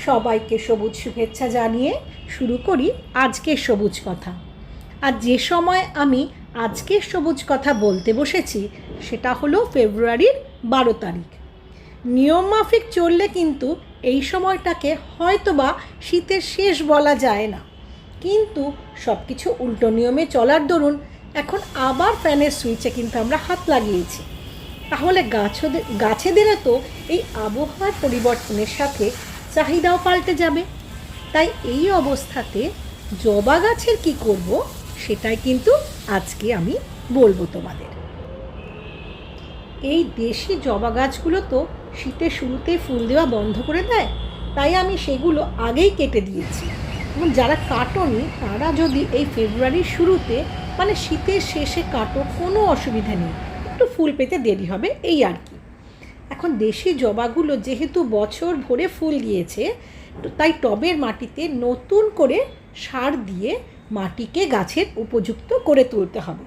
সবাইকে সবুজ শুভেচ্ছা জানিয়ে শুরু করি আজকের সবুজ কথা। আর যে সময় আমি আজকের সবুজ কথা বলতে বসেছি সেটা হলো ফেব্রুয়ারির 12 তারিখ। নিয়মমাফিক চললে কিন্তু এই সময়টাকে হয়তোবা শীতের শেষ বলা যায় না, কিন্তু সব কিছু উল্টো নিয়মে চলার দরুন এখন আবার ফ্যানের সুইচে কিন্তু আমরা হাত লাগিয়েছি। তাহলে গাছেদেরও তো এই আবহাওয়ার পরিবর্তনের সাথে চাহিদাও পাল্টে যাবে। তাই এই অবস্থাতে জবা গাছের কী করব সেটাই কিন্তু আজকে আমি বলবো তোমাদের। এই দেশি জবা গাছগুলো তো শীতের শুরুতেই ফুল দেওয়া বন্ধ করে দেয়, তাই আমি সেগুলো আগেই কেটে দিয়েছি। এবং যারা কাটোনি তারা যদি এই ফেব্রুয়ারির শুরুতে মানে শীতের শেষে কাটো, কোনো অসুবিধা নেই, একটু ফুল পেতে দেরি হবে এই আর কি। এখন দেশি জবাগুলো যেহেতু বছর ভরে ফুল দিয়েছে, তাই টবের মাটিতে নতুন করে সার দিয়ে মাটিকে গাছের উপযুক্ত করে তুলতে হবে।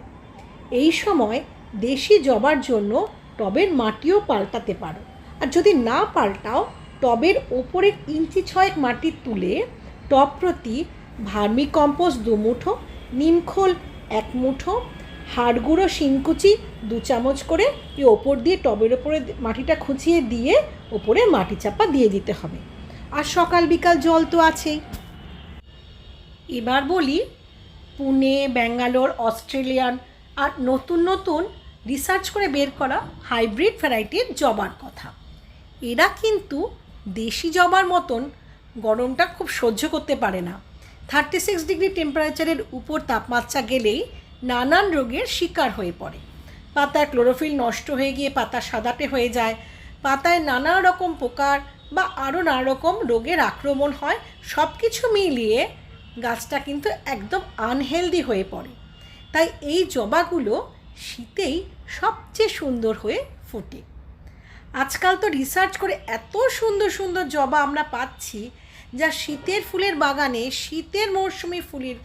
এই সময় দেশি জবার জন্য টবের মাটিও পাল্টাতে পারো, আর যদি না পাল্টাও টবের ওপরের ইঞ্চি 6 মাটি তুলে টব প্রতি ভার্মি কম্পোস্ট 2 মুঠো, নিমখোল 1 মুঠো, হাড় গুঁড়ো শিংকুচি 2 চামচ করে ওপর দিয়ে টবের ওপরে মাটিটা খুঁচিয়ে দিয়ে ওপরে মাটি চাপা দিয়ে দিতে হবে। আর সকাল বিকাল জল তো আছেই। এবার বলি পুনে, ব্যাঙ্গালোর, অস্ট্রেলিয়ান আর নতুন নতুন রিসার্চ করে বের করা হাইব্রিড ভ্যারাইটির জবার কথা। এরা কিন্তু দেশি জবার মতন গরমটা খুব সহ্য করতে পারে না। 36 ডিগ্রি টেম্পারেচারের উপর তাপমাত্রা গেলেই নানান রোগের শিকার হয়ে পড়ে। পাতার ক্লোরোফিল নষ্ট হয়ে গিয়ে পাতা সাদাটে হয়ে যায়, পাতায় নানা রকম পোকার বা আরও নানা রকম রোগের আক্রমণ হয়। সব কিছু মিলিয়ে গাছটা কিন্তু একদম আনহেলদি হয়ে পড়ে। তাই এই জবাগুলো শীতেই সবচেয়ে সুন্দর হয়ে ফোটে। আজকাল তো রিসার্চ করে এত সুন্দর সুন্দর জবা আমরা পাচ্ছি, যা শীতের ফুলের বাগানে শীতের মরশুমি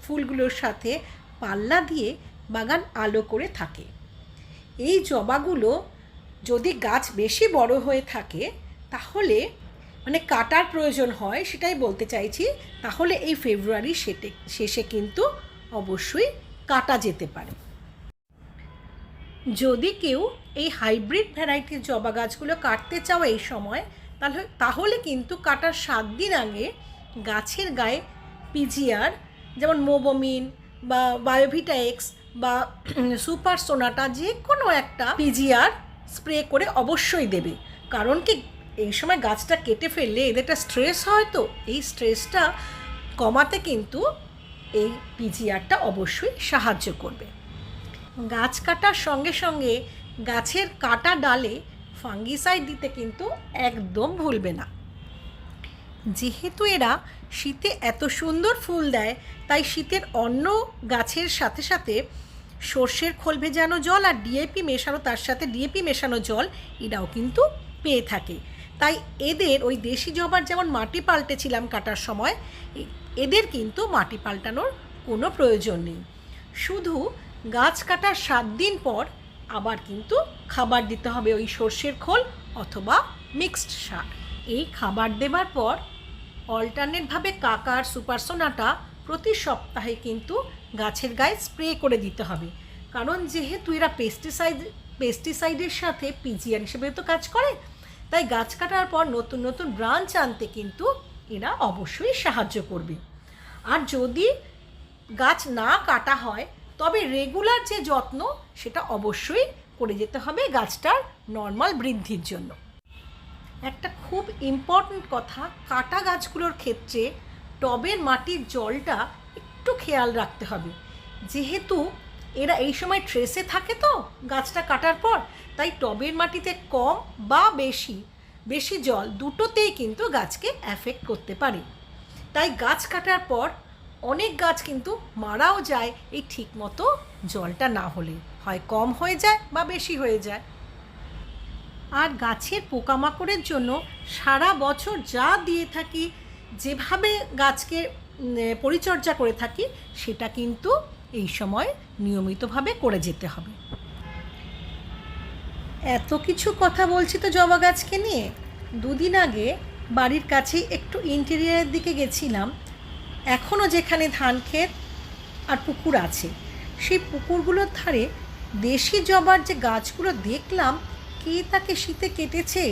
ফুলগুলোর সাথে পাল্লা দিয়ে বাগান আলো করে থাকে। এই জবাগুলো যদি গাছ বেশি বড় হয়ে থাকে তাহলে মানে কাটার প্রয়োজন হয়, সেটাই বলতে চাইছি, তাহলে এই ফেব্রুয়ারি শেষে কিন্তু অবশ্যই কাটা যেতে পারে। যদি কেউ এই হাইব্রিড ভ্যারাইটির জবা গাছগুলো কাটতে চাও এই সময়, তাহলে কিন্তু কাটার 7 দিন আগে গাছের গায়ে পিজিআর যেমন মোবোমিন বা বায়োভিটা এক্স বা সুপার সোনাটা যে কোনো একটা পিজিআর স্প্রে করে অবশ্যই দেবে। কারণ কি এই সময় গাছটা কেটে ফেললে এদের একটা স্ট্রেস হয়, তো এই স্ট্রেসটা কমাতে কিন্তু এই পিজিআরটা অবশ্যই সাহায্য করবে। গাছ কাটার সঙ্গে সঙ্গে গাছের কাটা ডালে ফাঙ্গিসাইড দিতে কিন্তু একদম ভুলবে না। যেহেতু এরা শীতে এত সুন্দর ফুল দেয়, তাই শীতের অন্য গাছের সাথে সাথে সর্ষের খোল ভেজানো জল আর ডিএপি মেশানো, তার সাথে ডিএপি মেশানো জল এরাও কিন্তু পেয়ে থাকে। তাই এদের ওই দেশি জবার যেমন মাটি পাল্টেছিলাম কাটার সময়, এদের কিন্তু মাটি পাল্টানোর কোনো প্রয়োজন নেই। শুধু গাছ কাটার 7 দিন পর আবার কিন্তু খাবার দিতে হবে ওই সর্ষের খোল অথবা মিক্সড সার। এই খাবার দেবার পর অল্টারনেটভাবে কাকার সুপারসোনাটা প্রতি সপ্তাহে কিন্তু গাছের গায়ে স্প্রে করে দিতে হবে। কারণ যেহেতু এরা পেস্টিসাইডের সাথে পিজিআর হিসেবে তো কাজ করে, তাই গাছ কাটার পর নতুন নতুন ব্রাঞ্চ আনতে কিন্তু এরা অবশ্যই সাহায্য করবে। আর যদি গাছ না কাটা হয় তবে রেগুলার যে যত্ন সেটা অবশ্যই করে যেতে হবে গাছটার নর্মাল বৃদ্ধির জন্য। একটা খুব ইম্পর্ট্যান্ট কথা, কাটা গাছগুলোর ক্ষেত্রে টবের মাটির জলটা একটু খেয়াল রাখতে হবে। যেহেতু এরা এই সময় ট্রেসে থাকে, তো গাছটা কাটার পর তাই টবের মাটিতে কম বা বেশি জল দুটোতেই কিন্তু গাছকে অ্যাফেক্ট করতে পারে। তাই গাছ কাটার পর অনেক গাছ কিন্তু মারাও যায় এই ঠিক মতো জলটা না হলে, হয় কম হয়ে যায় বা বেশি হয়ে যায়। আর গাছের পোকামাকড়ের জন্য সারা বছর যা দিয়ে থাকি, যেভাবে গাছকে পরিচর্যা করে থাকি, সেটা কিন্তু এই সময় নিয়মিতভাবে করে যেতে হবে। এত কিছু কথা বলছি তো জবা গাছকে নিয়ে, 2 দিন আগে বাড়ির কাছেই একটু ইন্টেরিয়ারের দিকে গেছিলাম। এখনও যেখানে ধান ক্ষেত আর পুকুর আছে, সেই পুকুরগুলোর ধারে দেশি জবার যে গাছগুলো দেখলাম, কে তাকে শীতে কেটেছে,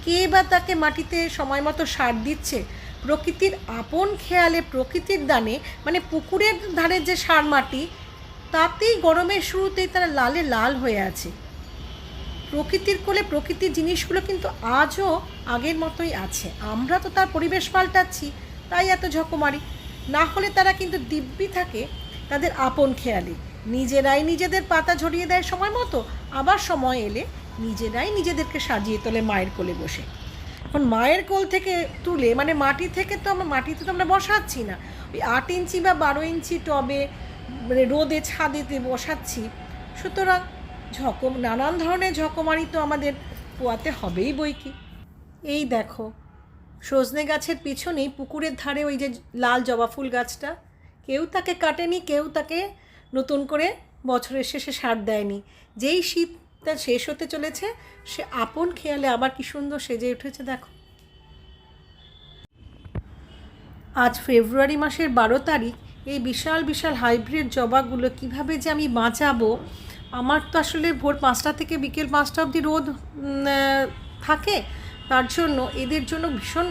কে বা তাকে মাটিতে সময় মতো সার দিচ্ছে, প্রকৃতির আপন খেয়ালে, প্রকৃতির দানে, মানে পুকুরের ধারে যে সার মাটি, তাতেই গরমের শুরুতেই তারা লালে লাল হয়ে আছে। প্রকৃতির কোলে প্রকৃতির জিনিসগুলো কিন্তু আজও আগের মতোই আছে। আমরা তো তার পরিবেশ পাল্টাচ্ছি, তাই এত ঝকমারি। না হলে তারা কিন্তু দিব্যি থাকে তাদের আপন খেয়ালে, নিজেরাই নিজেদের পাতা ঝরিয়ে দেয় সময় মতো, আবার সময় এলে নিজেরাই নিজেদেরকে সাজিয়ে তোলে মায়ের কোলে বসে। এখন মায়ের কোল থেকে তুলে, মানে মাটিতে তো আমরা বসাচ্ছি না, ওই 8 ইঞ্চি বা 12 ইঞ্চি টবে, মানে রোদে ছাদেতে বসাচ্ছি। সুতরাং নানান ধরনের ঝকমারি তো আমাদের পোয়াতে হবেই বই কি। এই দেখো, সজনে গাছের পিছনেই পুকুরের ধারে ওই যে লাল জবা ফুল গাছটা, কেউ তাকে কাটেনি, কেউ তাকে নতুন করে বছরের শেষে সার দেয়নি। যেই শীতটা শেষ হতে চলেছে, সে আপন খেয়ালে আবার কি সুন্দর সেজে উঠেছে দেখো। আজ ফেব্রুয়ারি মাসের 12 তারিখ। এই বিশাল বিশাল হাইব্রিড জবাগুলো কিভাবে যে আমি বাঁচাবো। আমার তো আসলে ভোর 5টা থেকে বিকেল 5টা অবধি রোদ থাকে, তার জন্য এদের জন্য ভীষণ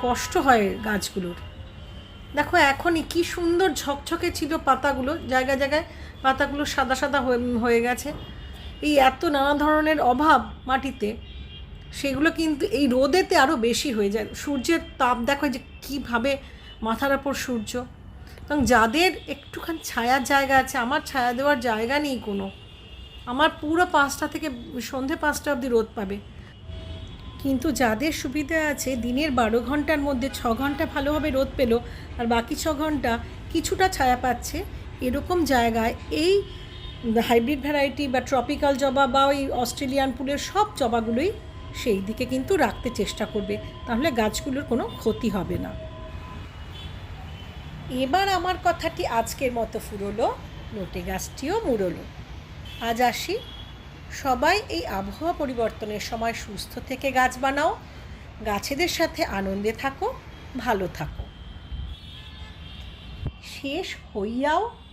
কষ্ট হয় গাছগুলোর। দেখো এখনই কি সুন্দর ঝকঝকে ছিল পাতাগুলো, জায়গায় জায়গায় পাতাগুলো সাদা সাদা হয়ে গেছে। এই এত নানা ধরনের অভাব মাটিতে, সেগুলো কিন্তু এই রোদেতে আরও বেশি হয়ে যায়। সূর্যের তাপ দেখো যে কীভাবে মাথার ওপর সূর্য। এবং যাদের একটুখানি ছায়ার জায়গা আছে, আমার ছায়া দেওয়ার জায়গা নেই কোনো, আমার পুরো 5টা থেকে সন্ধে 5টা অবধি রোদ পাবে। কিন্তু যাদের সুবিধা আছে দিনের 12 ঘন্টার মধ্যে 6 ঘন্টা ভালোভাবে রোদ পেল, আর বাকি 6 ঘন্টা কিছুটা ছায়া পাচ্ছে, এরকম জায়গায় এই হাইব্রিড ভ্যারাইটি বা ট্রপিক্যাল জবা বা ওই অস্ট্রেলিয়ান ফুলের সব জবাগুলোই সেই দিকে কিন্তু রাখতে চেষ্টা করবে, তাহলে গাছগুলোর কোনো ক্ষতি হবে না। এবার আমার কথাটি আজকের মতো ফুরোলো, লোটে গাছটিও মুড়লো। আজ আসি। সবাই এই আবহাওয়া পরিবর্তনের সময় সুস্থ থেকে গাছ বানাও, গাছেদের সাথে আনন্দে থাকো, ভালো থাকো। শেষ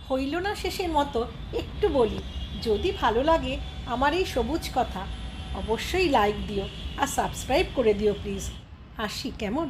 হইল না শেষের মতো একটু বলি, যদি ভালো লাগে আমার এই সবুজ কথা, অবশ্যই লাইক দিও আর সাবস্ক্রাইব করে দিও প্লিজ। আসি কেমন।